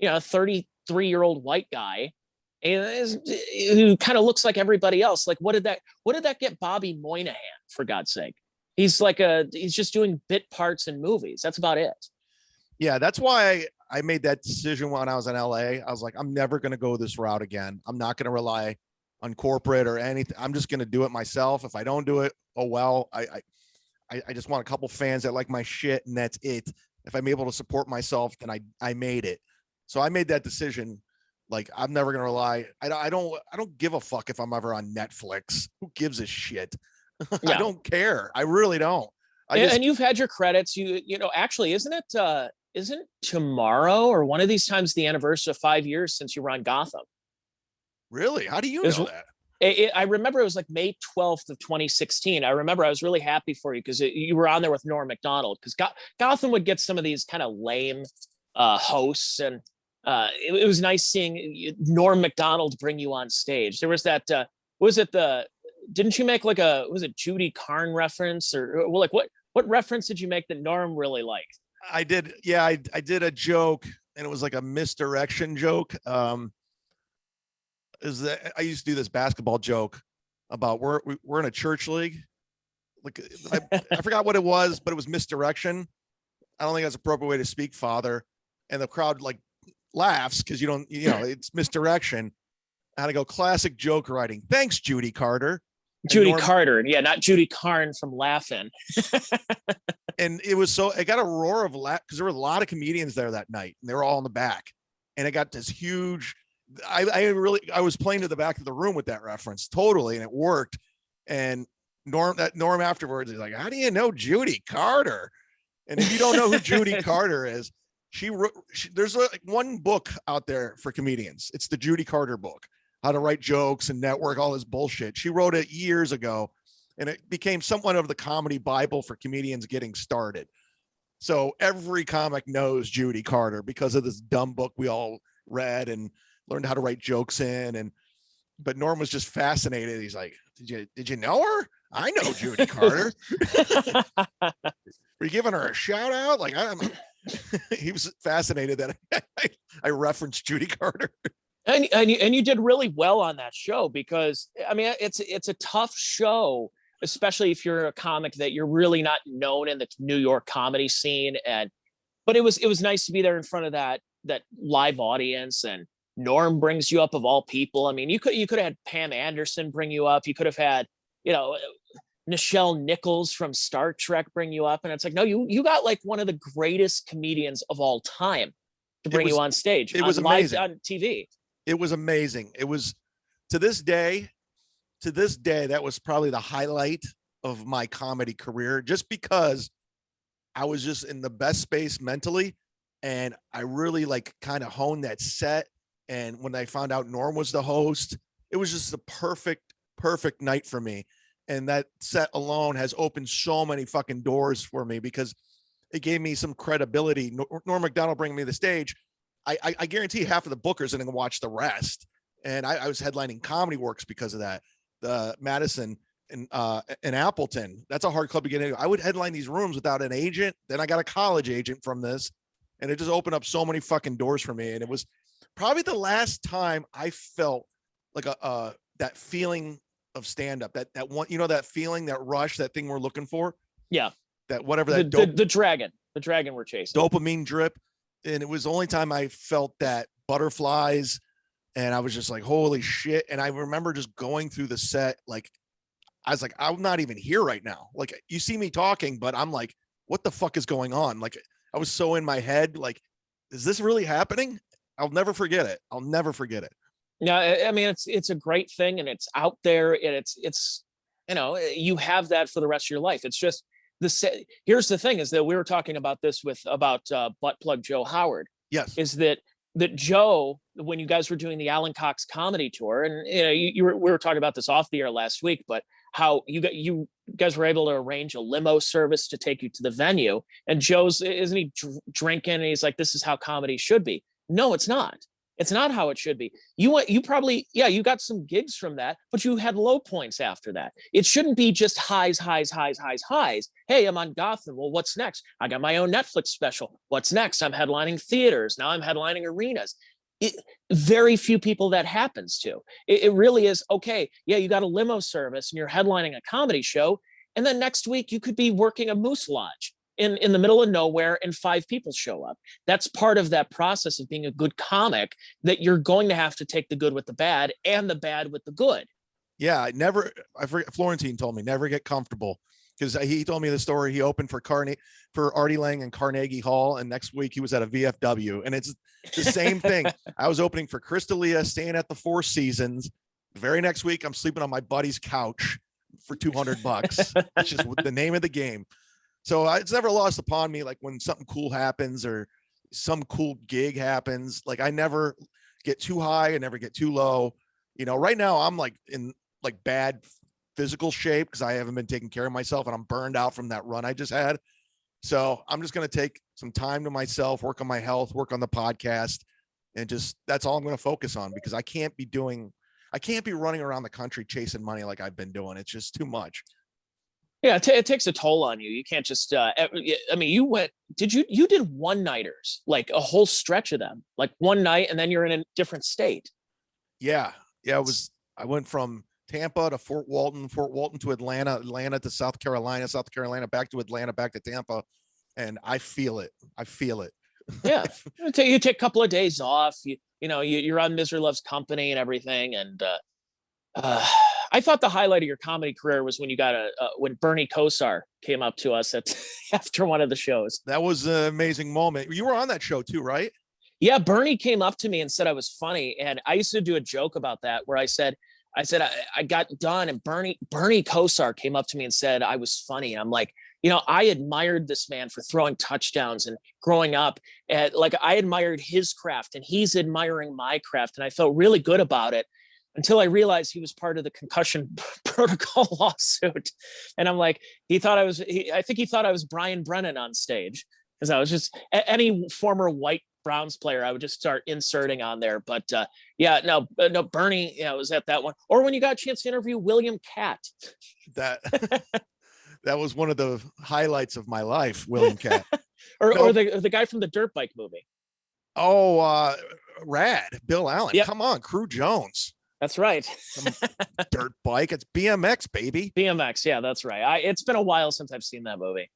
33-year-old white guy who kind of looks like everybody else. Like, what did that get Bobby Moynihan, for God's sake? He's just doing bit parts in movies. That's about it. Yeah, that's why I made that decision when I was in LA. I was like, I'm never going to go this route again. I'm not going to rely on corporate or anything. I'm just going to do it myself. If I don't do it, oh well. I just want a couple fans that like my shit, and that's it. If I'm able to support myself, then I made it. So I made that decision. Like, I'm never going to rely. I don't give a fuck if I'm ever on Netflix. Who gives a shit? Yeah. I don't care. I really don't. And you've had your credits. Actually, isn't tomorrow or one of these times the anniversary of 5 years since you were on Gotham? Really? How do you know that? I remember it was like May 12th of 2016. I remember I was really happy for you because you were on there with Norm Macdonald, because Gotham would get some of these kind of lame hosts, and it was nice seeing Norm Macdonald bring you on stage. There was that, didn't you make like was it Judy Carn reference, or like what reference did you make that Norm really liked? I did. Yeah, I did a joke, and it was like a misdirection joke. Is that I used to do this basketball joke about we're in a church league, like I forgot what it was, but it was misdirection. I don't think that's an appropriate way to speak, father. And the crowd like laughs because it's misdirection. I had to go classic joke writing. Thanks, Judy Carter. Judy Carter. Yeah, not Judy Carn from Laughing. And it got a roar of laugh because there were a lot of comedians there that night and they were all in the back. And it got this huge, I was playing to the back of the room with that reference totally. And it worked. And Norm afterwards is like, how do you know Judy Carter? And if you don't know who Judy Carter is, there's one book out there for comedians. It's the Judy Carter book, how to write jokes and network, all this bullshit. She wrote it years ago and it became somewhat of the comedy Bible for comedians getting started. So every comic knows Judy Carter because of this dumb book we all read and learned how to write jokes in. But Norm was just fascinated. He's like, did you know her? I know Judy Carter. Were you giving her a shout out? Like, he was fascinated that I referenced Judy Carter. And you did really well on that show because I mean it's a tough show, especially if you're a comic that you're really not known in the New York comedy scene. But it was nice to be there in front of that live audience, and Norm brings you up of all people. I mean, you could have had Pam Anderson bring you up. You could have had, Nichelle Nichols from Star Trek bring you up. And it's like, no, you got like one of the greatest comedians of all time to bring you on stage. It was amazing. Live on TV. It was amazing. It was to this day, that was probably the highlight of my comedy career, just because I was just in the best space mentally. And I really like kind of honed that set. And when I found out Norm was the host, it was just a perfect night for me. And that set alone has opened so many fucking doors for me because it gave me some credibility. Norm Macdonald bringing me to the stage. I guarantee half of the bookers are going to watch the rest. And I was headlining Comedy Works because of that. The Madison and Appleton. That's a hard club to get into. I would headline these rooms without an agent. Then I got a college agent from this. And it just opened up so many fucking doors for me. And it was probably the last time I felt like that feeling of stand-up, that one, that feeling, that rush, that thing we're looking for. Yeah. That whatever the dragon we're chasing. Dopamine drip. And it was the only time I felt that butterflies. And I was just like, holy shit. And I remember just going through the set. Like, I was like, I'm not even here right now. Like, you see me talking, but I'm like, what the fuck is going on? Like, I was so in my head, like, is this really happening? I'll never forget it. Yeah, I mean, it's a great thing, and it's out there, and it's you have that for the rest of your life. It's just here's the thing: is that we were talking about this about butt plug Joe Howard. Yes, is that Joe, when you guys were doing the Alan Cox comedy tour, and we were talking about this off the air last week, but how you guys were able to arrange a limo service to take you to the venue, and Joe's isn't he drinking, and he's like, this is how comedy should be. No, it's not. It's not how it should be. You probably, you got some gigs from that, but you had low points after that. It shouldn't be just highs. Hey, I'm on Gotham. Well, what's next? I got my own Netflix special. What's next? I'm headlining theaters. Now I'm headlining arenas. Very few people that happens to. It really is, okay, yeah, you got a limo service and you're headlining a comedy show. And then next week you could be working a Moose Lodge in the middle of nowhere and 5 people show up. That's part of that process of being a good comic, that you're going to have to take the good with the bad and the bad with the good. Yeah, I forget, Florentine told me, never get comfortable, because he told me the story. He opened for Artie Lang and Carnegie Hall, and next week he was at a VFW, and it's the same thing. I was opening for Chris D'Elia, staying at the Four Seasons. The very next week, I'm sleeping on my buddy's couch for $200. It's just the name of the game. So it's never lost upon me, like when something cool happens or some cool gig happens, like I never get too high, I never get too low. Right now I'm like in like bad physical shape because I haven't been taking care of myself, and I'm burned out from that run I just had. So I'm just going to take some time to myself, work on my health, work on the podcast, and just, that's all I'm going to focus on, because I can't be running around the country chasing money like I've been doing. It's just too much. Yeah, it takes a toll on you. You can't just, I mean, you did one-nighters, like a whole stretch of them, like one night, and then you're in a different state. Yeah. I went from Tampa to Fort Walton, Fort Walton to Atlanta, Atlanta to South Carolina, South Carolina back to Atlanta, back to Tampa, and I feel it. I feel it. Yeah, you take a couple of days off. You're on Mr. Love's Company and everything, and uh, I thought the highlight of your comedy career was when you got when Bernie Kosar came up to us at after one of the shows. That was an amazing moment. You were on that show too, right? Yeah, Bernie came up to me and said I was funny, and I used to do a joke about that where I said I got done, and Bernie Kosar came up to me and said I was funny. And I'm like, I admired this man for throwing touchdowns and growing up, and like I admired his craft, and he's admiring my craft, and I felt really good about it until I realized he was part of the concussion protocol lawsuit. And I'm like, I think he thought I was Brian Brennan on stage, because I was just any former white Browns player I would just start inserting on there. But no, Bernie, was at that one. Or when you got a chance to interview William Catt. That that was one of the highlights of my life, William Catt. or the guy from the Dirt Bike movie. Oh, Rad, Bill Allen. Yep. Come on, Crew Jones. That's right. Dirt bike. It's BMX, baby. BMX. Yeah, that's right. It's been a while since I've seen that movie.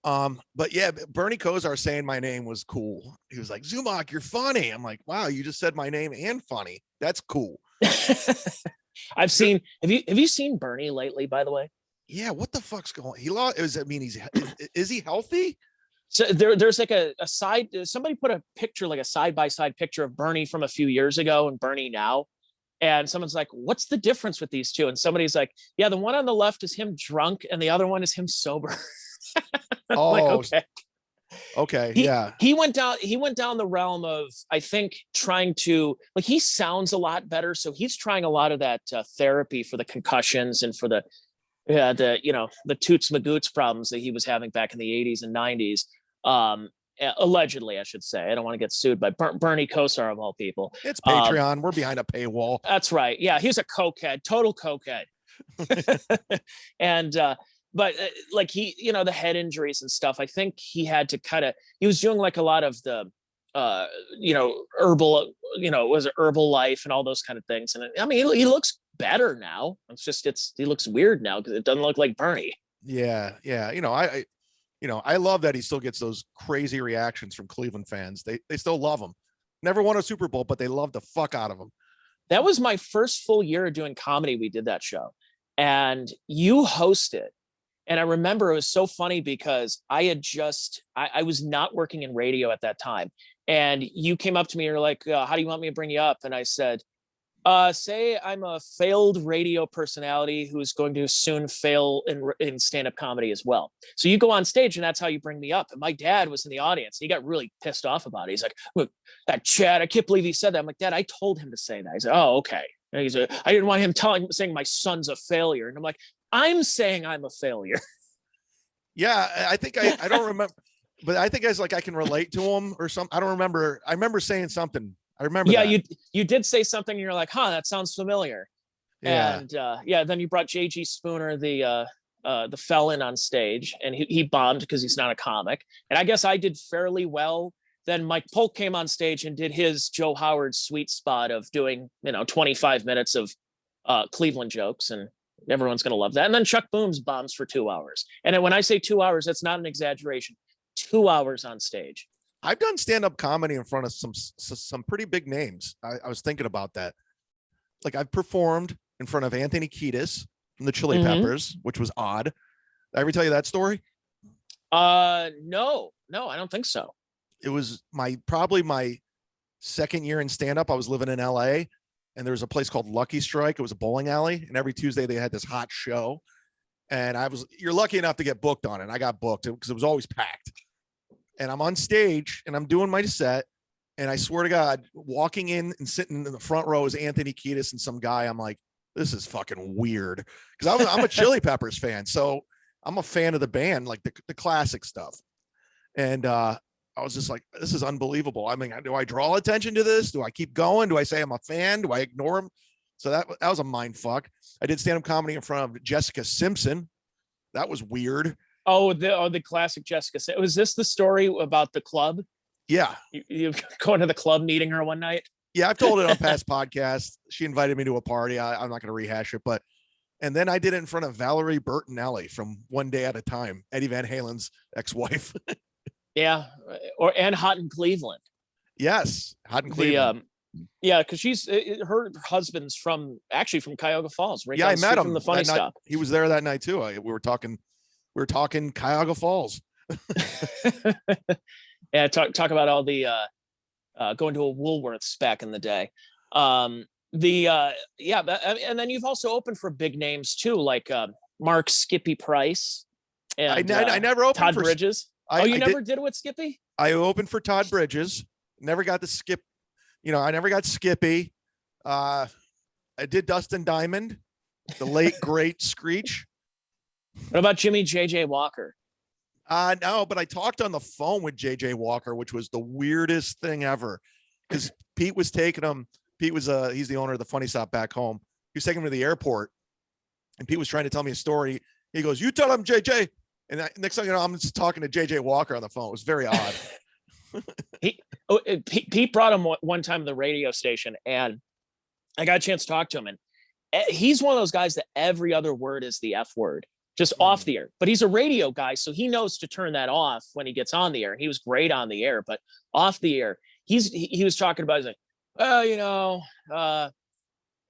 But yeah, Bernie Kosar saying my name was cool. He was like, Zumach, you're funny. I'm like, wow, you just said my name and funny. That's cool. Have you seen Bernie lately, by the way? Yeah, what the fuck's going? Is he healthy? So there's like a side. Somebody put a picture, like a side by side picture of Bernie from a few years ago and Bernie now. And someone's like, what's the difference with these two? And somebody's like, yeah, the one on the left is him drunk and the other one is him sober. Oh, like, okay. Yeah. He went down the realm of, I think, trying to, like, he sounds a lot better. So he's trying a lot of that therapy for the concussions and for the toots magoots problems that he was having back in the 80s and 90s. Allegedly, I should say. I don't want to get sued by Bernie Kosar of all people. It's Patreon. We're behind a paywall. That's right. Yeah, he's a cokehead, total cokehead. And but like he, the head injuries and stuff. I think he had to he was doing like a lot of the herbal, was it Herbal Life and all those kind of things. And I mean, he looks better now. He looks weird now because it doesn't look like Bernie. Yeah. I love that he still gets those crazy reactions from Cleveland fans. They still love him. Never won a Super Bowl, but they love the fuck out of him. That was my first full year of doing comedy. We did that show and you hosted. And I remember it was so funny because I was not working in radio at that time. And you came up to me and you're like, how do you want me to bring you up? And I said, say I'm a failed radio personality who's going to soon fail in stand-up comedy as well. So you go on stage and that's how you bring me up. And my dad was in the audience. He got really pissed off about it. He's like, look, that Chad, I can't believe he said that. I'm like, Dad, I told him to say that. He's like, oh, okay. And he's like, I didn't want him saying my son's a failure. And I'm like, I'm saying I'm a failure. Yeah, I think I don't remember, but I think I can relate to him or something. I don't remember. I remember saying something. I remember. Yeah, that. you did say something and you're like, huh, that sounds familiar. Yeah. And then you brought JG Spooner, the felon, on stage, and he bombed because he's not a comic. And I guess I did fairly well. Then Mike Polk came on stage and did his Joe Howard sweet spot of doing 25 minutes of Cleveland jokes, and everyone's going to love that. And then Chuck Booms bombs for 2 hours. And when I say 2 hours, that's not an exaggeration. 2 hours on stage. I've done stand-up comedy in front of some pretty big names. I was thinking about that. Like I've performed in front of Anthony Kiedis from the Chili Peppers, which was odd. Did I ever tell you that story? No, I don't think so. It was probably my second year in stand-up. I was living in LA and there was a place called Lucky Strike. It was a bowling alley. And every Tuesday they had this hot show. And you're lucky enough to get booked on it. I got booked because it was always packed. And I'm on stage and I'm doing my set. And I swear to God, walking in and sitting in the front row is Anthony Kiedis and some guy. I'm like, this is fucking weird. Because I'm a Chili Peppers fan. So I'm a fan of the band, like the classic stuff. And I was just like, this is unbelievable. I mean, do I draw attention to this? Do I keep going? Do I say I'm a fan? Do I ignore him? So that was a mind fuck. I did stand-up comedy in front of Jessica Simpson. That was weird. Oh, the classic Jessica. Was this the story about the club? Yeah. You going to the club meeting her one night? Yeah, I've told it on past podcasts. She invited me to a party. I'm not going to rehash it, but and then I did it in front of Valerie Bertinelli from One Day at a Time, Eddie Van Halen's ex-wife. Yeah, and Hot in Cleveland. Yes, Hot in The Cleveland. Yeah, because her husband's from Cuyahoga Falls, right Yeah, down I the met street him from the Funny that night. Stop. He was there that night too. We were talking Cuyahoga Falls. Yeah, talk about all the going to a Woolworths back in the day. Yeah, and then you've also opened for big names too, like Mark Skippy Price and I never opened Todd for Bridges. You never did it with Skippy? I opened for Todd Bridges. Never got to skip. I never got Skippy. I did Dustin Diamond, the late great Screech. What about Jimmy J.J. Walker? No, but I talked on the phone with JJ Walker, which was the weirdest thing ever. Because Pete was taking him. Pete was he's the owner of the Funny Stop back home. He was taking him to the airport, and Pete was trying to tell me a story. He goes, "You tell him, JJ." And next thing you know, I'm just talking to JJ Walker on the phone. It was very odd. Pete brought him one time to the radio station, and I got a chance to talk to him. And he's one of those guys that every other word is the F word, just off the air. But he's a radio guy, so he knows to turn that off when he gets on the air. And he was great on the air, but off the air, he was talking about, he's like, well,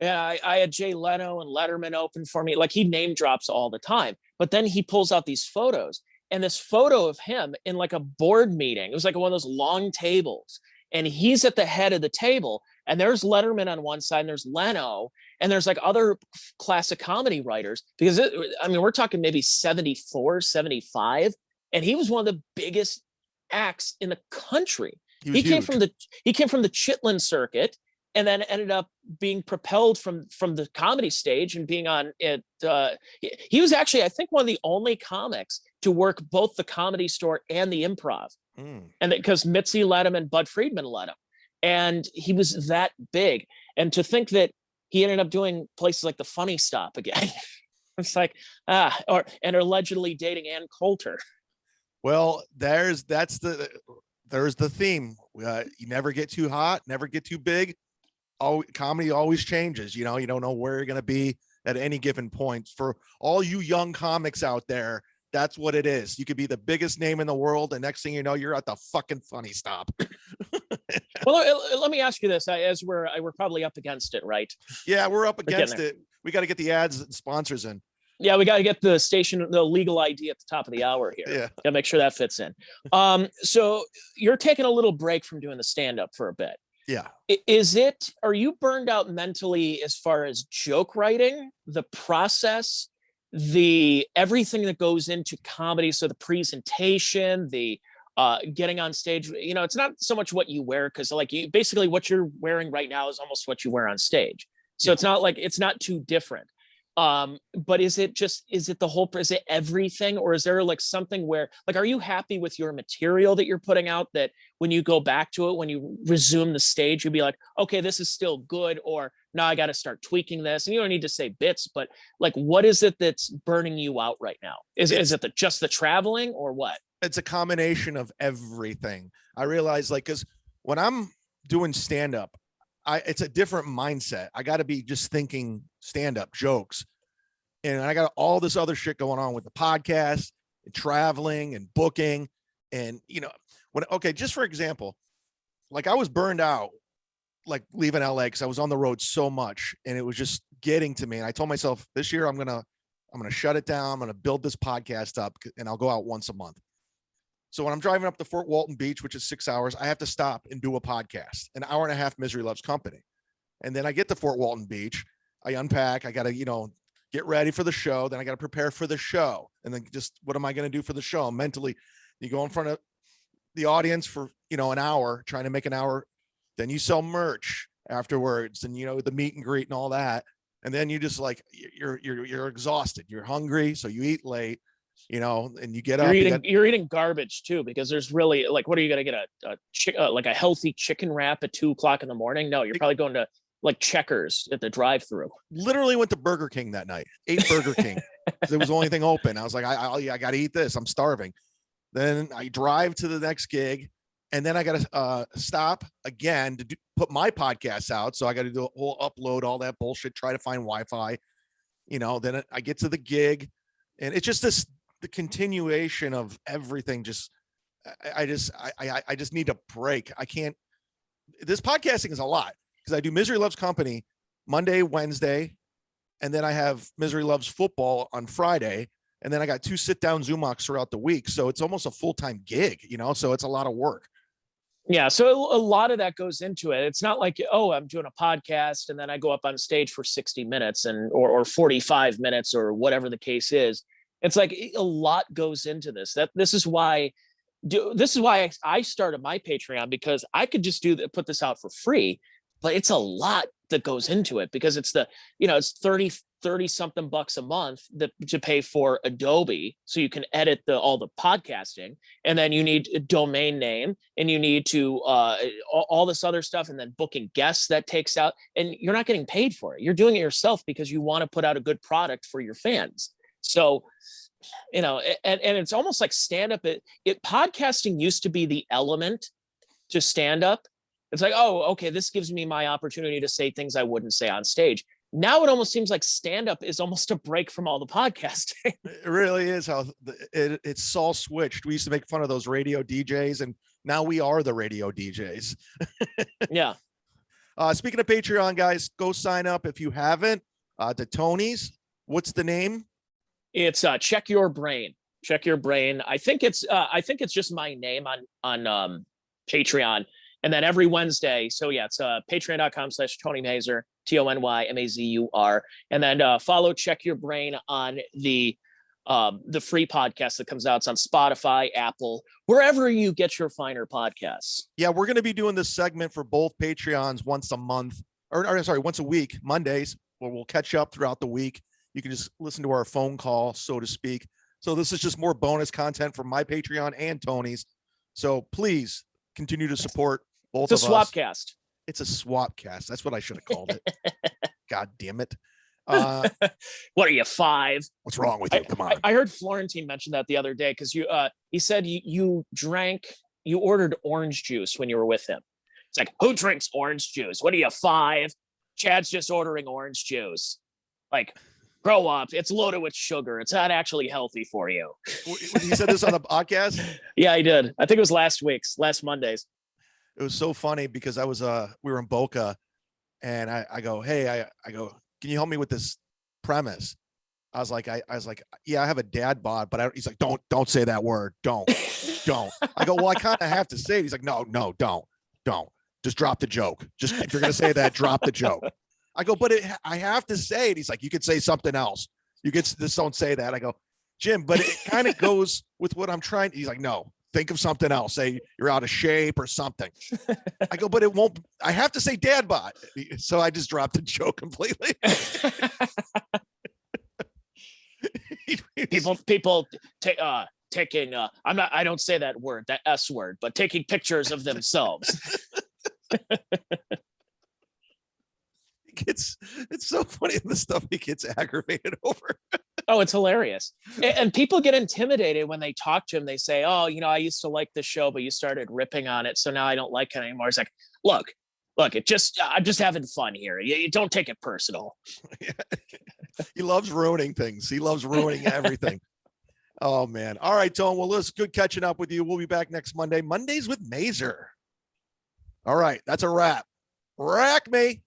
yeah, I had Jay Leno and Letterman open for me. Like, he name drops all the time. But then he pulls out these photos, and this photo of him in like a board meeting, it was like one of those long tables, and he's at the head of the table, and there's Letterman on one side, and there's Leno, and there's like other classic comedy writers, because we're talking maybe 74, 75, and he was one of the biggest acts in the country. He came from the Chitlin circuit, and then ended up being propelled from the comedy stage and being on it. He was actually, I think, one of the only comics to work both the Comedy Store and the Improv. And because Mitzi let him and Bud Friedman let him. And he was that big. And to think that he ended up doing places like the Funny Stop again. It's like, and allegedly dating Ann Coulter. Well, there's the theme. You never get too hot, never get too big. Comedy always changes. You don't know where you're going to be at any given point. For all you young comics out there, that's what it is. You could be the biggest name in the world, and next thing you know, you're at the fucking Funny Stop. Well, let me ask you this, as we're probably up against it, right? Yeah, we're up against it. We got to get the ads and sponsors in. Yeah, we got to get the legal ID at the top of the hour here. Yeah, got to make sure that fits in. So you're taking a little break from doing the stand-up for a bit. Yeah. Are you burned out mentally as far as joke writing, the process, the everything that goes into comedy? So the presentation, the getting on stage, it's not so much what you wear, because basically what you're wearing right now is almost what you wear on stage. So it's not too different. But is it everything, or is there like something where, like, are you happy with your material that you're putting out, that when you go back to it, when you resume the stage, you'll be like, okay, this is still good, or no, I got to start tweaking this? And you don't need to say bits, but like, what is it that's burning you out right now? Is it just the traveling, or what? It's a combination of everything. I realize, because when I'm doing stand-up, it's a different mindset. I got to be just thinking stand-up jokes, and I got all this other shit going on with the podcast and traveling and booking. And just for example, like, I was burned out, like, leaving LA, because I was on the road so much, and it was just getting to me. And I told myself, this year I'm gonna shut it down. I'm gonna build this podcast up, and I'll go out once a month. So when I'm driving up to Fort Walton Beach, which is 6 hours, I have to stop and do a podcast, an hour and a half, Misery Loves Company. And then I get to Fort Walton Beach, I unpack, I got to, get ready for the show. Then I got to prepare for the show. And then just, what am I going to do for the show? Mentally, you go in front of the audience for, an hour, trying to make an hour. Then you sell merch afterwards, and, the meet and greet and all that. And then you just, like, you're exhausted, you're hungry. So you eat late. And you get up. You're eating garbage too, because there's really, like, what are you going to get a healthy chicken wrap at 2:00 in the morning? No, you're probably going to like Checkers at the drive-through. Literally went to Burger King that night. Ate Burger King. It was the only thing open. I was like, I got to eat this. I'm starving. Then I drive to the next gig. And then I got to stop again to put my podcasts out. So I got to do a whole upload, all that bullshit, try to find Wi-Fi, then I get to the gig, and it's just the continuation of everything. I just need a break. I can't, this podcasting is a lot because I do Misery Loves Company Monday, Wednesday, and then I have Misery Loves Football on Friday. And then I got 2 sit-down Zoomox throughout the week. So it's almost a full-time gig, so it's a lot of work. Yeah. So a lot of that goes into it. It's not like, oh, I'm doing a podcast and then I go up on stage for 60 minutes or 45 minutes or whatever the case is. It's like a lot goes into this. This is why I started my Patreon, because I could just put this out for free, but it's a lot that goes into it, because it's it's 30 something bucks a month to pay for Adobe so you can edit all the podcasting, and then you need a domain name, and you need to all this other stuff, and then booking guests that takes out, and you're not getting paid for it. You're doing it yourself because you want to put out a good product for your fans. So and it's almost like stand up. Podcasting used to be the element to stand up. It's like, oh, okay, this gives me my opportunity to say things I wouldn't say on stage. Now it almost seems like stand-up is almost a break from all the podcasting. It really is how it's all switched. We used to make fun of those radio DJs, and now we are the radio DJs. Yeah. Speaking of Patreon, guys, go sign up if you haven't. To Tony's. What's the name? It's Check Your Brain. Check Your Brain. I think it's just my name on Patreon. And then every Wednesday, so yeah, it's patreon.com/Tony Mazur, TonyMazur. And then follow Check Your Brain on the free podcast that comes out. It's on Spotify, Apple, wherever you get your finer podcasts. Yeah, we're going to be doing this segment for both Patreons once a month, once a week, Mondays, where we'll catch up throughout the week. You can just listen to our phone call, so to speak. So this is just more bonus content from my Patreon and Tony's. So please continue to support both of us. It's a swapcast. It's a swapcast. That's what I should have called it. God damn it. What are you, 5? What's wrong with you? Come on. I heard Florentine mention that the other day, because he said you ordered orange juice when you were with him. It's like, who drinks orange juice? What are you, 5? Chad's just ordering orange juice. Like, grow up. It's loaded with sugar. It's not actually healthy for you. He said this on the podcast? Yeah, he did. I think it was last Monday's. It was so funny because we were in Boca, and I go, hey, I go, can you help me with this premise? I was like, yeah, I have a dad bod, but he's like, don't say that word. Don't. I go, well, I kind of have to say it. He's like, no, don't. Just drop the joke. Just, if you're going to say that, drop the joke. I go, but I have to say it. He's like, you could say something else. Just don't say that. I go, Jim, but it kind of goes with what I'm trying. He's like, no, think of something else. Say you're out of shape or something. I go, but it won't. I have to say dad bod. So I just dropped the joke completely. People taking. I don't say that word, that S word, but taking pictures of themselves. It's so funny, the stuff he gets aggravated over. Oh, it's hilarious. And people get intimidated when they talk to him. They say, oh, I used to like the show, but you started ripping on it, so now I don't like it anymore. It's like, look, I'm just having fun here. You don't take it personal. He loves ruining things. He loves ruining everything. Oh, man. All right, Tone. Well, it's good catching up with you. We'll be back next Monday. Mondays with Mazur. All right. That's a wrap. Rack me.